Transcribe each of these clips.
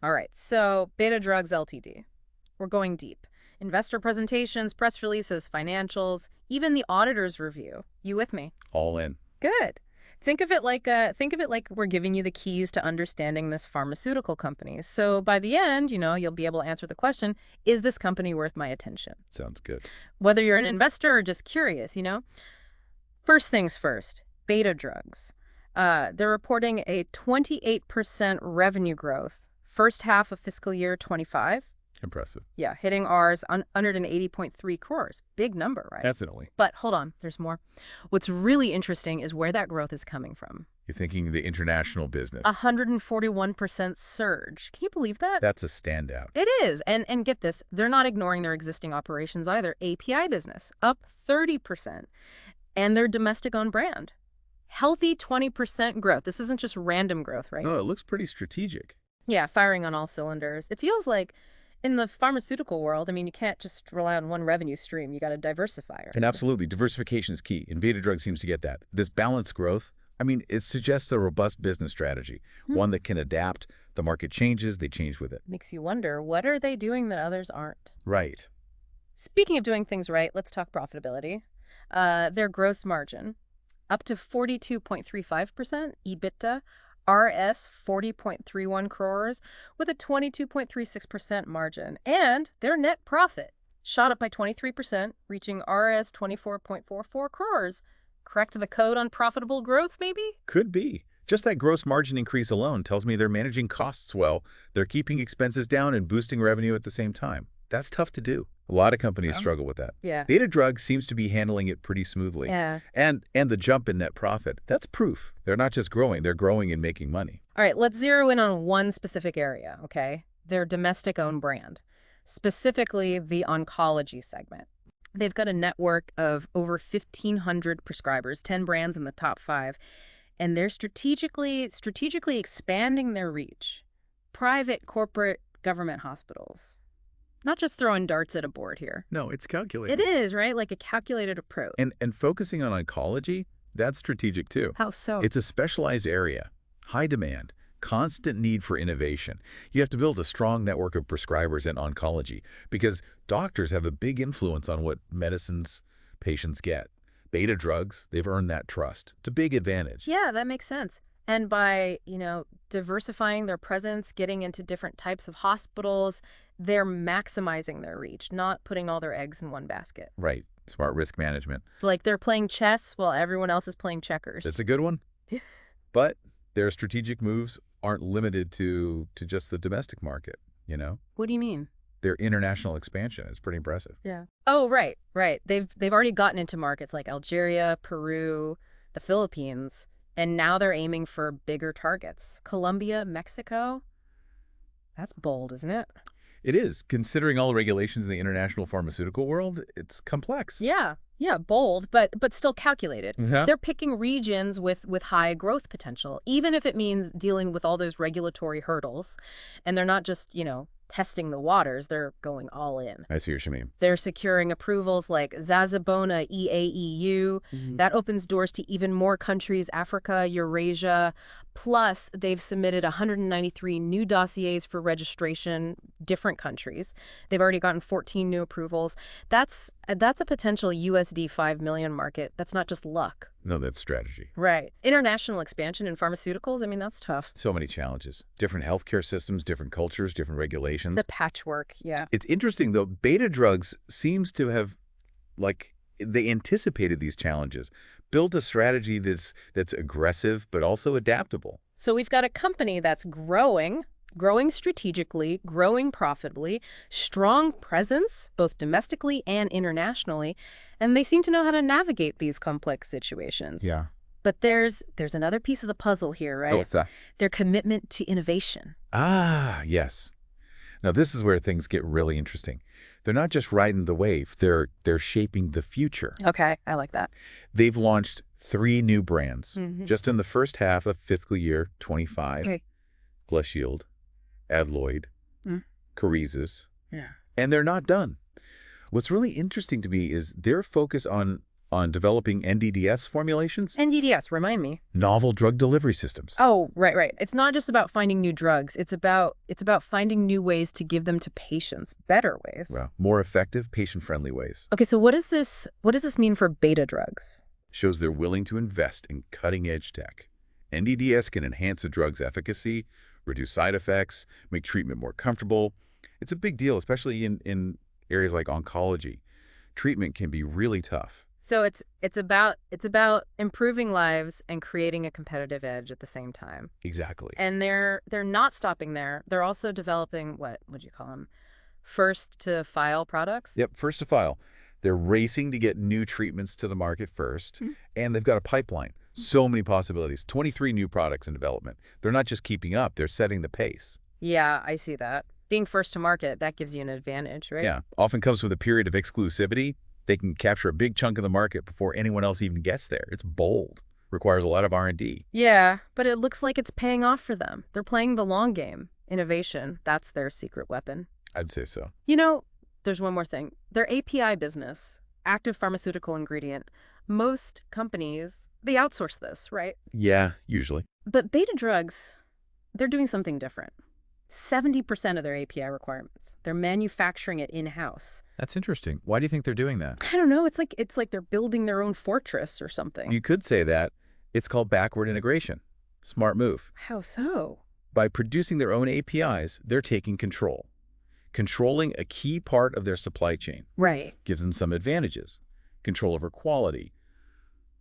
All right, so Beta Drugs Ltd. We're going deep. Investor presentations, press releases, financials, even the auditor's review. You with me? All in. Good. Think of it like we're giving you the keys to understanding this pharmaceutical company. So by the end, you'll be able to answer the question, is this company worth my attention? Sounds good. Whether you're an investor or just curious. First things first, Beta Drugs. They're reporting a 28% revenue growth first half of fiscal year 25. Impressive. Yeah, hitting ours on 180.3 crores. Big number, right? Definitely. But hold on, there's more. What's really interesting is where that growth is coming from. You're thinking the international business. 141% surge. Can you believe that? That's a standout. It is. And get this, they're not ignoring their existing operations either. API business, up 30%. And their domestic-owned brand. Healthy 20% growth. This isn't just random growth, right? No, it looks pretty strategic. Yeah, firing on all cylinders. It feels like in the pharmaceutical world, you can't just rely on one revenue stream. You got to diversify. Right? And absolutely, diversification is key, and Beta Drug seems to get that. This balanced growth, it suggests a robust business strategy, one that can adapt. The market changes, they change with it. Makes you wonder, what are they doing that others aren't? Right. Speaking of doing things right, let's talk profitability. Their gross margin, up to 42.35%, EBITDA, RS 40.31 crores with a 22.36% margin. And their net profit shot up by 23%, reaching RS 24.44 crores. Cracked the code on profitable growth, maybe? Could be. Just that gross margin increase alone tells me they're managing costs well. They're keeping expenses down and boosting revenue at the same time. That's tough to do. A lot of companies struggle with that. Yeah. Beta Drug seems to be handling it pretty smoothly. Yeah. And the jump in net profit, that's proof. They're not just growing, they're growing and making money. All right, let's zero in on one specific area, okay? Their domestic-owned brand, specifically the oncology segment. They've got a network of over 1,500 prescribers, 10 brands in the top 5, and they're strategically expanding their reach. Private, corporate, government hospitals. Not just throwing darts at a board here. No, it's calculated. It is, right? Like a calculated approach. And focusing on oncology, that's strategic too. How so? It's a specialized area, high demand, constant need for innovation. You have to build a strong network of prescribers in oncology because doctors have a big influence on what medicines patients get. Beta Drugs, they've earned that trust. It's a big advantage. Yeah, that makes sense. And by, diversifying their presence, getting into different types of hospitals, they're maximizing their reach, not putting all their eggs in one basket. Right. Smart risk management. Like they're playing chess while everyone else is playing checkers. That's a good one. But their strategic moves aren't limited to just the domestic market, What do you mean? Their international expansion is pretty impressive. Yeah. Oh, right. They've already gotten into markets like Algeria, Peru, the Philippines. And now they're aiming for bigger targets. Colombia, Mexico. That's bold, isn't it? It is. Considering all the regulations in the international pharmaceutical world, it's complex. Yeah, bold, but still calculated. Yeah. They're picking regions with high growth potential, even if it means dealing with all those regulatory hurdles. And they're not just, testing the waters, they're going all in. I see what you mean. They're securing approvals like Zazabona EAEU. That opens doors to even more countries, Africa, Eurasia. Plus, they've submitted 193 new dossiers for registration, different countries. They've already gotten 14 new approvals. That's a potential USD 5 million market. That's not just luck. No, that's strategy. Right. International expansion in pharmaceuticals, that's tough. So many challenges. Different healthcare systems, different cultures, different regulations. The patchwork, yeah. It's interesting, though. Beta Drugs seems to have, they anticipated these challenges, built a strategy that's aggressive but also adaptable. So we've got a company that's growing strategically, growing profitably, strong presence, both domestically and internationally, and they seem to know how to navigate these complex situations. Yeah. But there's another piece of the puzzle here, right? Oh, what's that? Their commitment to innovation. Ah, yes. Now, this is where things get really interesting. They're not just riding the wave, they're shaping the future. Okay, I like that. They've launched 3 new brands just in the first half of fiscal year 25. Okay. GluShield, Adloyd, Caresis, Yeah. and they're not done. What's really interesting to me is their focus on on developing NDDS formulations, NDDS, remind me. novel drug delivery systems. Oh, right, right. It's not just about finding new drugs. It's about finding new ways to give them to patients, better ways. Well, more effective, patient-friendly ways. Okay, so what does this mean for beta drugs? Shows they're willing to invest in cutting-edge tech. NDDS can enhance a drug's efficacy, reduce side effects, make treatment more comfortable. It's a big deal, especially in areas like oncology. Treatment can be really tough. So it's about improving lives and creating a competitive edge at the same time. Exactly. And they're not stopping there. They're also developing what would you call them? First to file products? Yep, first to file. They're racing to get new treatments to the market first, and they've got a pipeline. So many possibilities. 23 new products in development. They're not just keeping up, they're setting the pace. Yeah, I see that. Being first to market, that gives you an advantage, right? Yeah, often comes with a period of exclusivity. They can capture a big chunk of the market before anyone else even gets there. It's bold. Requires a lot of R&D. Yeah, but it looks like it's paying off for them. They're playing the long game. Innovation, that's their secret weapon. I'd say so. You know, there's one more thing. Their API business, active pharmaceutical ingredient, most companies, they outsource this, right? Yeah, usually. But beta drugs, they're doing something different. 70% of their API requirements, they're manufacturing it in-house. That's interesting. Why do you think they're doing that? I don't know, it's like they're building their own fortress or something. You could say that. It's called backward integration. Smart move. How so? By producing their own APIs, they're taking control. Controlling a key part of their supply chain Right. gives them some advantages. Control over quality,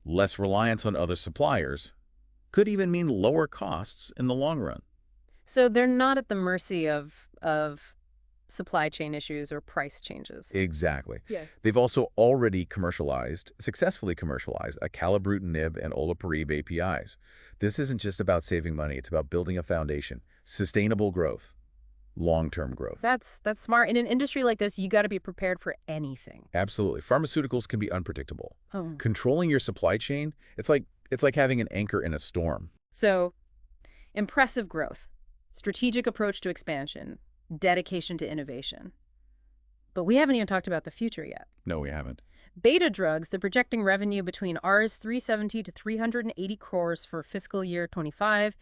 less reliance on other suppliers, could even mean lower costs in the long run. So they're not at the mercy of supply chain issues or price changes. Exactly. Yeah. They've also already successfully commercialized acalabrutinib and olaparib APIs. This isn't just about saving money, it's about building a foundation, sustainable growth, long-term growth. That's smart. In an industry like this, you got to be prepared for anything. Absolutely. Pharmaceuticals can be unpredictable. Oh. Controlling your supply chain, it's like having an anchor in a storm. So, impressive growth, strategic approach to expansion, dedication to innovation. But we haven't even talked about the future yet. No, we haven't. Beta drugs, they're projecting revenue between Rs 370 to 380 crores for fiscal year 25,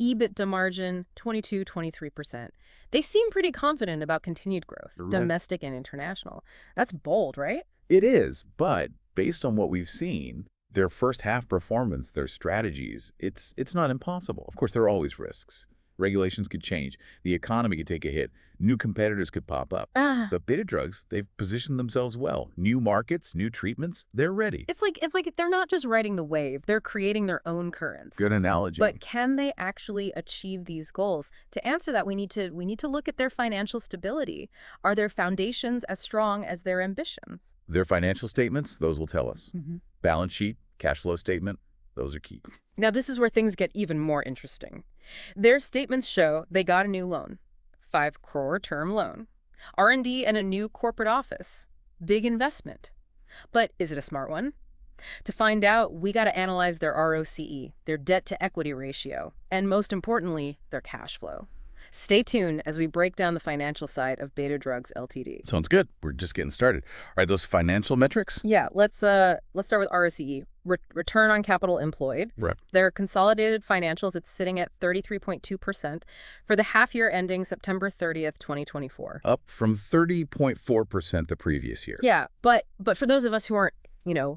EBITDA margin 22-23%. They seem pretty confident about continued growth, Right. domestic and international. That's bold, right? It is, but based on what we've seen, their first half performance, their strategies, it's not impossible. Of course, there are always risks. Regulations could change. The economy could take a hit. New competitors could pop up. But beta drugs, they've positioned themselves well. New markets, new treatments, they're ready. It's like they're not just riding the wave, they're creating their own currents. Good analogy. But can they actually achieve these goals? To answer that, we need to look at their financial stability. Are their foundations as strong as their ambitions? Their financial statements, those will tell us. Balance sheet, cash flow statement, those are key. Now, this is where things get even more interesting. Their statements show they got a new loan, 5 crore term loan, R&D and a new corporate office, big investment. But is it a smart one? To find out, we got to analyze their ROCE, their debt to equity ratio, and most importantly, their cash flow. Stay tuned as we break down the financial side of Beta Drugs Ltd. Sounds good. We're just getting started. All right, those financial metrics? Yeah, let's start with ROCE, return on capital employed. Right. Their consolidated financials, it's sitting at 33.2% for the half year ending September 30th, 2024. Up from 30.4% the previous year. Yeah, but for those of us who aren't,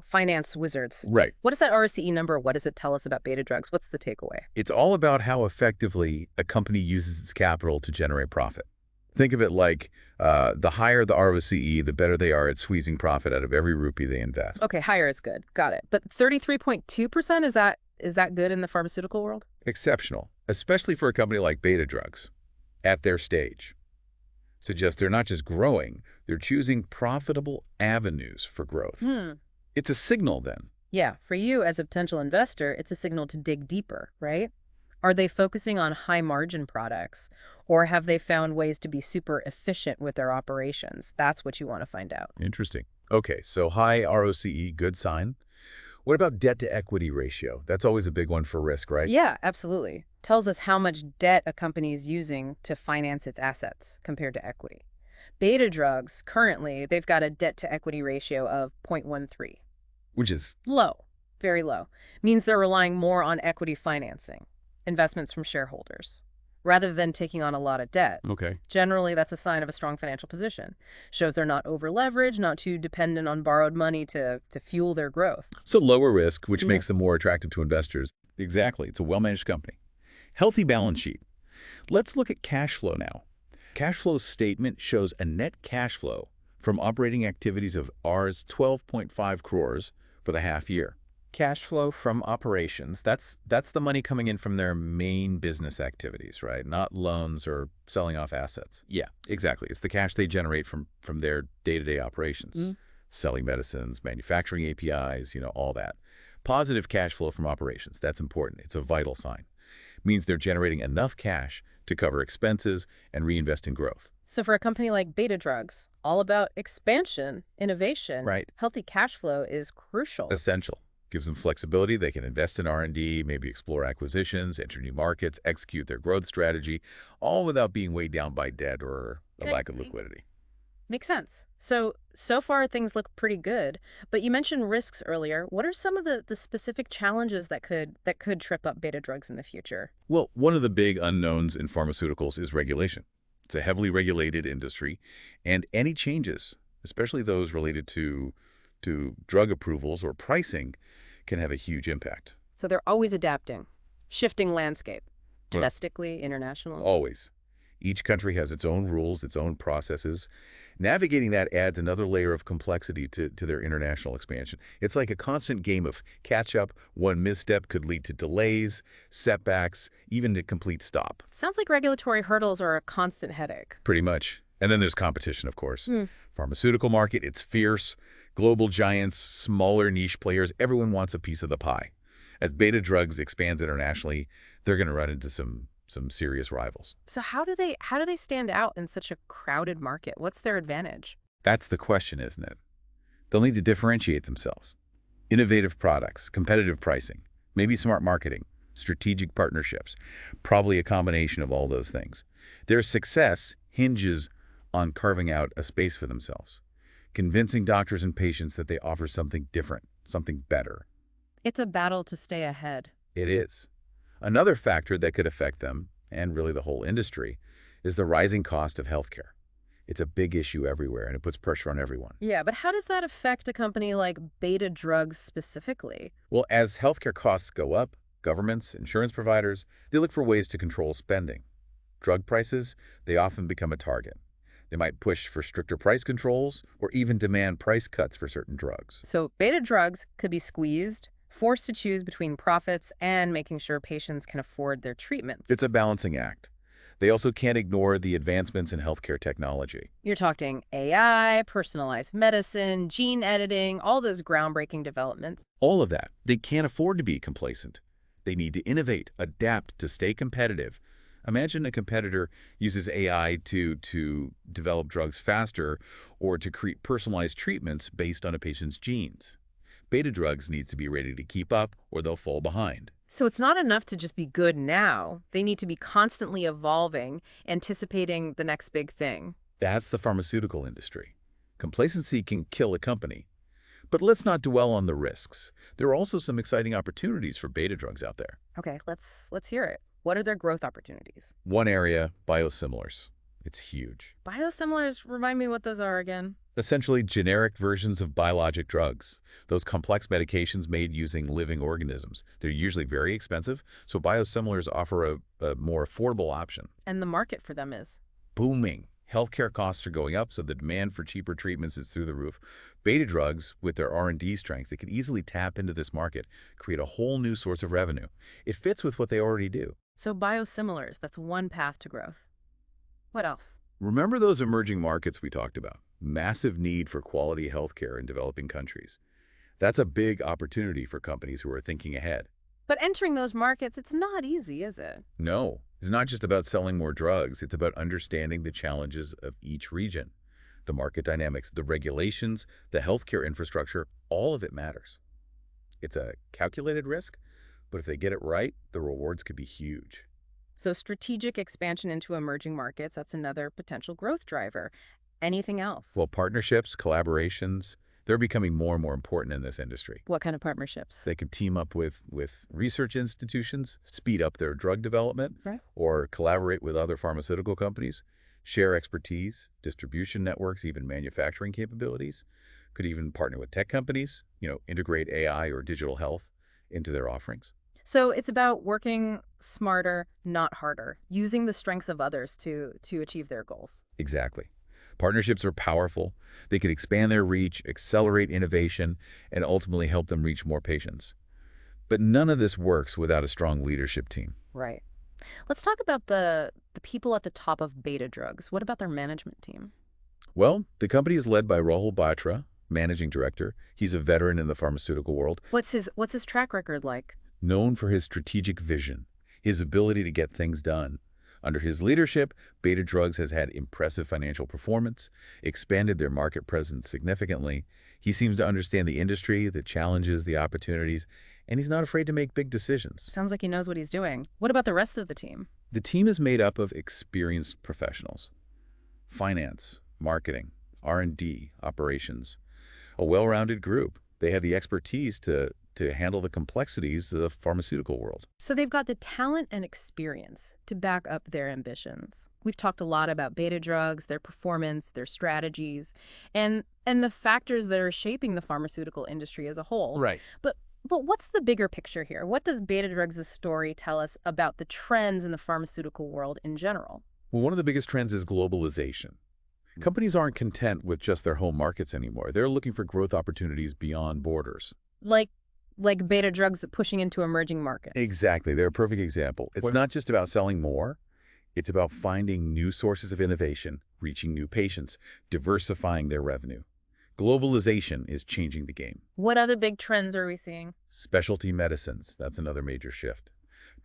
finance wizards, Right. what is that ROCE number? What does it tell us about Beta Drugs? What's the takeaway? It's all about how effectively a company uses its capital to generate profit. Think of it like the higher the ROCE, the better they are at squeezing profit out of every rupee they invest. Okay, higher is good. Got it. But 33.2%, is that good in the pharmaceutical world? Exceptional, especially for a company like Beta Drugs at their stage. Suggests they're not just growing, they're choosing profitable avenues for growth. It's a signal then. Yeah, for you as a potential investor, it's a signal to dig deeper, right? Are they focusing on high margin products, or have they found ways to be super efficient with their operations? That's what you want to find out. Interesting. Okay, so high ROCE, good sign. What about debt to equity ratio? That's always a big one for risk, right? Yeah, absolutely. Tells us how much debt a company is using to finance its assets compared to equity. Beta Drugs, currently, they've got a debt to equity ratio of 0.13. which is Low, very low, means they're relying more on equity financing, investments from shareholders, rather than taking on a lot of debt. okay. Generally, that's a sign of a strong financial position. Shows they're not over-leveraged, not too dependent on borrowed money to fuel their growth. So lower risk, which Yeah. makes them more attractive to investors. Exactly. It's a well-managed company. Healthy balance sheet. Let's look at cash flow now. Cash flow statement shows a net cash flow from operating activities of Rs 12.5 crores for the half year. Cash flow from operations, that's the money coming in from their main business activities, right? Not loans or selling off assets. Yeah, exactly. It's the cash they generate from their day-to-day operations. Selling medicines, manufacturing APIs, all that. Positive cash flow from operations, that's important. It's a vital sign. Means they're generating enough cash to cover expenses and reinvest in growth. So for a company like Beta Drugs, all about expansion, innovation, Right. healthy cash flow is crucial. Essential. Gives them flexibility. They can invest in R&D, maybe explore acquisitions, enter new markets, execute their growth strategy, all without being weighed down by debt or a Okay. lack of liquidity. Makes sense. So far things look pretty good, but you mentioned risks earlier. What are some of the specific challenges that could trip up Beta Drugs in the future? Well, one of the big unknowns in pharmaceuticals is regulation. It's a heavily regulated industry, and any changes, especially those related to drug approvals or pricing, can have a huge impact. So they're always adapting, shifting landscape, Well, domestically, internationally. always. Each country has its own rules, its own processes. Navigating that adds another layer of complexity to their international expansion. It's like a constant game of catch-up. One misstep could lead to delays, setbacks, even a complete stop. Sounds like regulatory hurdles are a constant headache. Pretty much. And then there's competition, of course. Hmm. Pharmaceutical market, it's fierce. Global giants, smaller niche players, everyone wants a piece of the pie. As Beta Drugs expands internationally, they're going to run into some serious rivals. So how do they stand out in such a crowded market? What's their advantage? That's the question, isn't it? They'll need to differentiate themselves. Innovative products, competitive pricing, maybe smart marketing, strategic partnerships, probably a combination of all those things. Their success hinges on carving out a space for themselves, convincing doctors and patients that they offer something different, something better. It's a battle to stay ahead. It is. Another factor that could affect them, and really the whole industry, is the rising cost of healthcare. It's a big issue everywhere, and it puts pressure on everyone. Yeah, but how does that affect a company like Beta Drugs specifically? Well, as healthcare costs go up, governments, insurance providers, they look for ways to control spending. Drug prices, they often become a target. They might push for stricter price controls or even demand price cuts for certain drugs. So Beta Drugs could be squeezed, forced to choose between profits and making sure patients can afford their treatments. It's a balancing act. They also can't ignore the advancements in healthcare technology. You're talking AI, personalized medicine, gene editing, all those groundbreaking developments. All of that. They can't afford to be complacent. They need to innovate, adapt to stay competitive. Imagine a competitor uses AI to develop drugs faster or to create personalized treatments based on a patient's genes. Beta Drugs needs to be ready to keep up or they'll fall behind. So it's not enough to just be good now. They need to be constantly evolving, anticipating the next big thing. That's the pharmaceutical industry. Complacency can kill a company. But let's not dwell on the risks. There are also some exciting opportunities for Beta Drugs out there. Okay, let's hear it. What are their growth opportunities? One area, biosimilars. It's huge. Biosimilars, remind me what those are again. Essentially generic versions of biologic drugs, those complex medications made using living organisms. They're usually very expensive, so biosimilars offer a more affordable option. And the market for them is? Booming. Healthcare costs are going up, so the demand for cheaper treatments is through the roof. Beta Drugs, with their R&D strength, they could easily tap into this market, create a whole new source of revenue. It fits with what they already do. So biosimilars, that's one path to growth. What else? Remember those emerging markets we talked about? Massive need for quality healthcare in developing countries. That's a big opportunity for companies who are thinking ahead. But entering those markets, it's not easy, is it? No, it's not just about selling more drugs. It's about understanding the challenges of each region. The market dynamics, the regulations, the healthcare infrastructure, all of it matters. It's a calculated risk, but if they get it right, the rewards could be huge. So strategic expansion into emerging markets, that's another potential growth driver. Anything else? Well, partnerships, collaborations, They're becoming more and more important in this industry. What kind of partnerships? They could team up with research institutions, speed up their drug development, Right. or collaborate with other pharmaceutical companies, share expertise, distribution networks, even manufacturing capabilities. Could even partner with tech companies, integrate AI or digital health into their offerings. So it's about working smarter, not harder, using the strengths of others to achieve their goals. Exactly. Partnerships are powerful. They could expand their reach, accelerate innovation, and ultimately help them reach more patients. But none of this works without a strong leadership team. Right. Let's talk about the people at the top of Beta Drugs. What about their management team? Well, the company is led by Rahul Batra, managing director. He's a veteran in the pharmaceutical world, What's his track record like? known for his strategic vision, his ability to get things done. Under his leadership, Beta Drugs has had impressive financial performance, expanded their market presence significantly. He seems to understand the industry, the challenges, the opportunities, and he's not afraid to make big decisions. Sounds like he knows what he's doing. What about the rest of the team? The team is made up of experienced professionals: finance, marketing, R&D, operations, a well-rounded group. They have the expertise to handle the complexities of the pharmaceutical world. So they've got the talent and experience to back up their ambitions. We've talked a lot about Beta Drugs, their performance, their strategies, and the factors that are shaping the pharmaceutical industry as a whole. Right. But but what's the bigger picture here? What does Beta Drugs' story tell us about the trends in the pharmaceutical world in general? Well, one of the biggest trends is globalization. Companies aren't content with just their home markets anymore. They're looking for growth opportunities beyond borders. Like like Beta Drugs pushing into emerging markets. Exactly. They're a perfect example. It's What- not just about selling more. It's about finding new sources of innovation, reaching new patients, diversifying their revenue. Globalization is changing the game. What other big trends are we seeing? Specialty medicines, that's another major shift.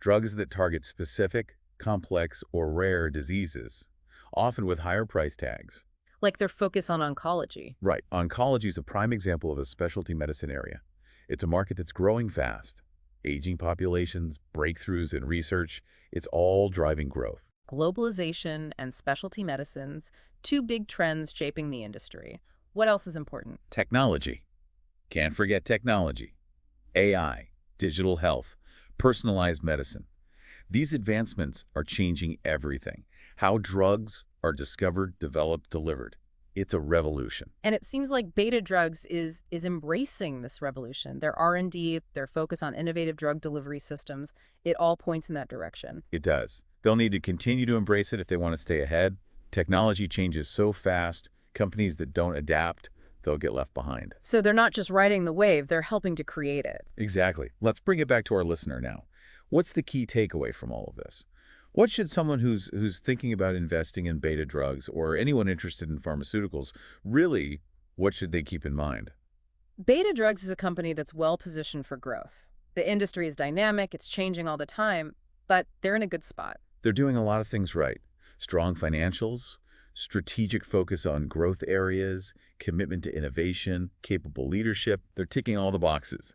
Drugs that target specific, complex, or rare diseases, often with higher price tags. Like their focus on oncology. Right. Oncology is a prime example of a specialty medicine area. It's a market that's growing fast. Aging populations, breakthroughs in research, it's all driving growth. Globalization and specialty medicines, two big trends shaping the industry. What else is important? Technology. Can't forget technology. AI, digital health, personalized medicine. These advancements are changing everything. How drugs are discovered, developed, delivered. It's a revolution. And it seems like Beta Drugs is embracing this revolution. Their R&D, their focus on innovative drug delivery systems, it all points in that direction. It does. They'll need to continue to embrace it if they want to stay ahead. Technology changes so fast, companies that don't adapt, they'll get left behind. So they're not just riding the wave, they're helping to create it. Exactly. Let's bring it back to our listener now. What's the key takeaway from all of this? What should someone who's thinking about investing in Beta Drugs or anyone interested in pharmaceuticals, really, what should they keep in mind? Beta Drugs is a company that's well positioned for growth. The industry is dynamic, it's changing all the time, but they're in a good spot. They're doing a lot of things right. Strong financials, strategic focus on growth areas, commitment to innovation, capable leadership. They're ticking all the boxes.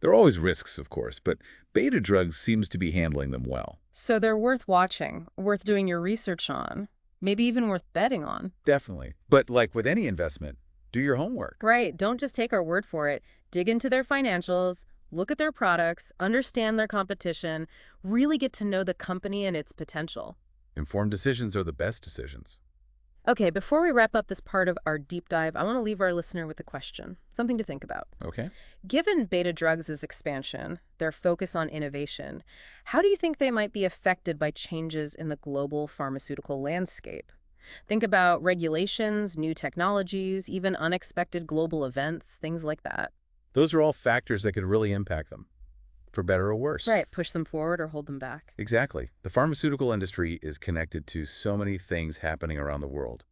There are always risks, of course, but Beta Drugs seems to be handling them well. So they're worth watching, worth doing your research on, maybe even worth betting on. Definitely. But like with any investment, do your homework. Right, don't just take our word for it. Dig into their financials, look at their products, understand their competition, really get to know the company and its potential. Informed decisions are the best decisions. Okay, before we wrap up this part of our deep dive, I want to leave our listener with a question, something to think about. Okay. Given Beta Drugs' expansion, their focus on innovation, how do you think they might be affected by changes in the global pharmaceutical landscape? Think about regulations, new technologies, even unexpected global events, things like that. Those are all factors that could really impact them, for better or worse. Right, push them forward or hold them back. Exactly. The pharmaceutical industry is connected to so many things happening around the world.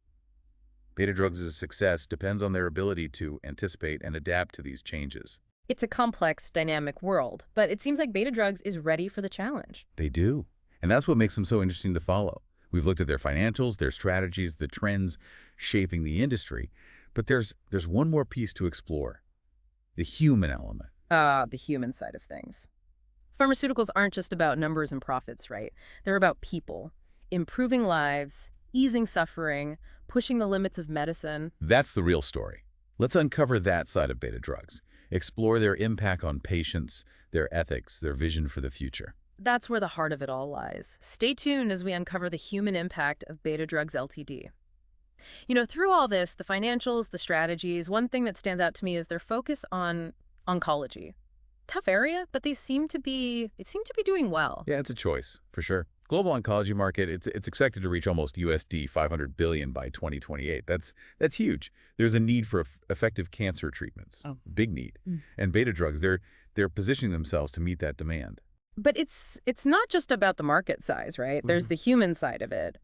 Beta Drugs' success depends on their ability to anticipate and adapt to these changes. It's a complex, dynamic world, but it seems like Beta Drugs is ready for the challenge. They do. And that's what makes them so interesting to follow. We've looked at their financials, their strategies, the trends shaping the industry. But there's one more piece to explore: the human element. The human side of things. Pharmaceuticals aren't just about numbers and profits, right? They're about people, improving lives, easing suffering, pushing the limits of medicine. That's the real story. Let's uncover that side of beta drugs, explore their impact on patients, their ethics, their vision for the future. That's where the heart of it all lies. Stay tuned as we uncover the human impact of Beta Drugs Ltd. Through all this, the financials, the strategies, one thing that stands out to me is their focus on oncology. Tough area, but they seem to be doing well. Yeah, it's a choice, for sure. Global oncology market, it's expected to reach almost USD 500 billion by 2028. That's huge. There's a need for effective cancer treatments. Oh. Big need. And beta drugs, they're positioning themselves to meet that demand. But it's not just about the market size, right? There's the human side of it.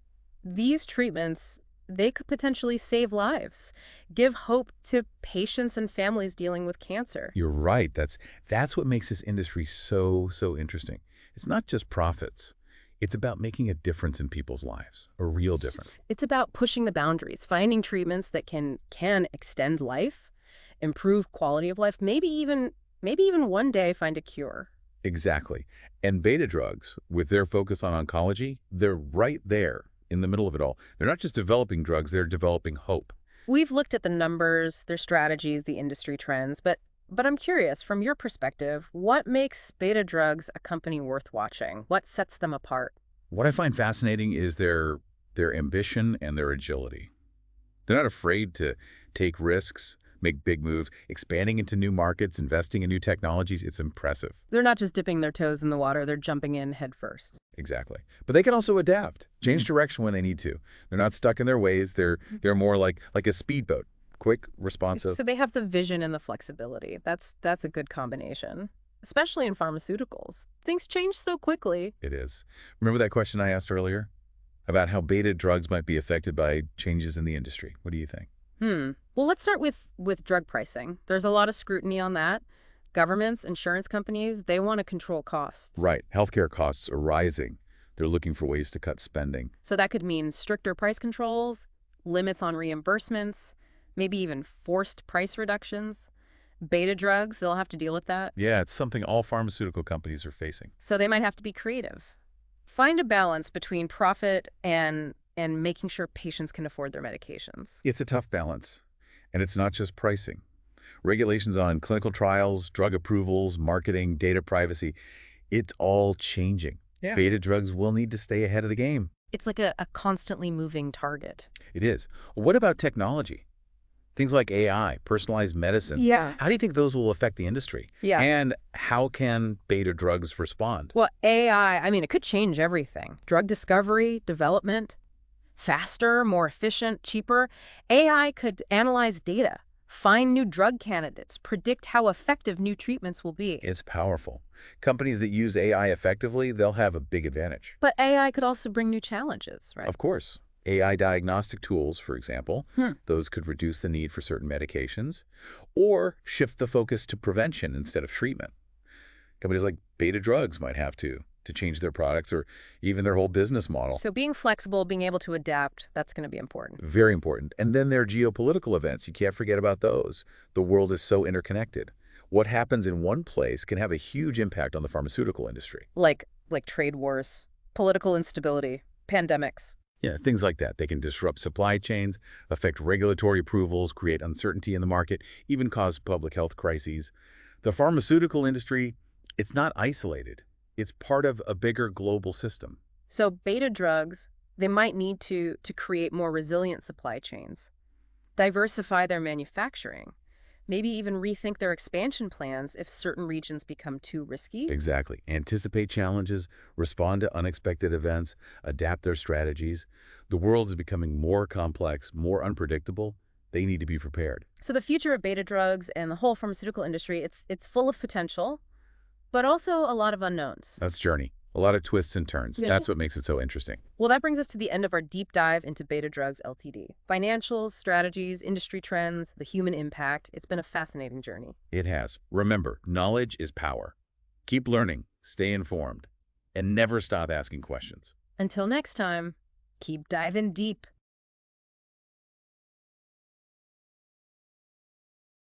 These treatments, they could potentially save lives, give hope to patients and families dealing with cancer. You're right. That's what makes this industry so interesting. It's not just profits. It's about making a difference in people's lives, a real difference. It's about pushing the boundaries, finding treatments that can extend life, improve quality of life, maybe even one day find a cure. Exactly. And beta drugs, with their focus on oncology, they're right there in the middle of it all. They're not just developing drugs, they're developing hope. We've looked at the numbers, their strategies, the industry trends, but I'm curious, from your perspective, what makes Beta Drugs a company worth watching? What sets them apart? What I find fascinating is their ambition and their agility. They're not afraid to take risks, make big moves, expanding into new markets, investing in new technologies. It's impressive. They're not just dipping their toes in the water, they're jumping in head first. Exactly. But they can also adapt, change direction when they need to. They're not stuck in their ways. They're more like a speedboat, quick, responsive. So they have the vision and the flexibility. That's a good combination, especially in pharmaceuticals. Things change so quickly. It is. Remember that question I asked earlier about how beta drugs might be affected by changes in the industry? What do you think? Well, let's start with drug pricing. There's a lot of scrutiny on that. Governments, insurance companies, they want to control costs. Right. Healthcare costs are rising. They're looking for ways to cut spending. So that could mean stricter price controls, limits on reimbursements, maybe even forced price reductions. Beta drugs, they'll have to deal with that. Yeah, it's something all pharmaceutical companies are facing. So they might have to be creative. Find a balance between profit and making sure patients can afford their medications. It's a tough balance. And it's not just pricing. Regulations on clinical trials, drug approvals, marketing, data privacy, it's all changing. Yeah. Beta drugs will need to stay ahead of the game. It's like a constantly moving target. It is. What about technology? Things like AI, personalized medicine. Yeah. How do you think those will affect the industry? Yeah. And how can beta drugs respond? Well, AI, it could change everything. Drug discovery, development, faster, more efficient, cheaper. AI could analyze data, find new drug candidates, predict how effective new treatments will be. It's powerful. Companies that use AI effectively, they'll have a big advantage. But AI could also bring new challenges, right? Of course. AI diagnostic tools, for example, those could reduce the need for certain medications or shift the focus to prevention instead of treatment. Companies like Beta Drugs might have to change their products or even their whole business model. So being flexible, being able to adapt, that's going to be important. Very important. And then there are geopolitical events. You can't forget about those. The world is so interconnected. What happens in one place can have a huge impact on the pharmaceutical industry. Like trade wars, political instability, pandemics. Yeah, things like that. They can disrupt supply chains, affect regulatory approvals, create uncertainty in the market, even cause public health crises. The pharmaceutical industry, it's not isolated. It's part of a bigger global system. So beta drugs, they might need to create more resilient supply chains, diversify their manufacturing, maybe even rethink their expansion plans if certain regions become too risky. Exactly. Anticipate challenges, respond to unexpected events, adapt their strategies. The world is becoming more complex, more unpredictable. They need to be prepared. So the future of beta drugs and the whole pharmaceutical industry, it's full of potential, but also a lot of unknowns. That's Journey. A lot of twists and turns. Yeah. That's what makes it so interesting. Well, that brings us to the end of our deep dive into Beta Drugs Ltd. Financials, strategies, industry trends, the human impact. It's been a fascinating journey. It has. Remember, knowledge is power. Keep learning, stay informed, and never stop asking questions. Until next time, keep diving deep.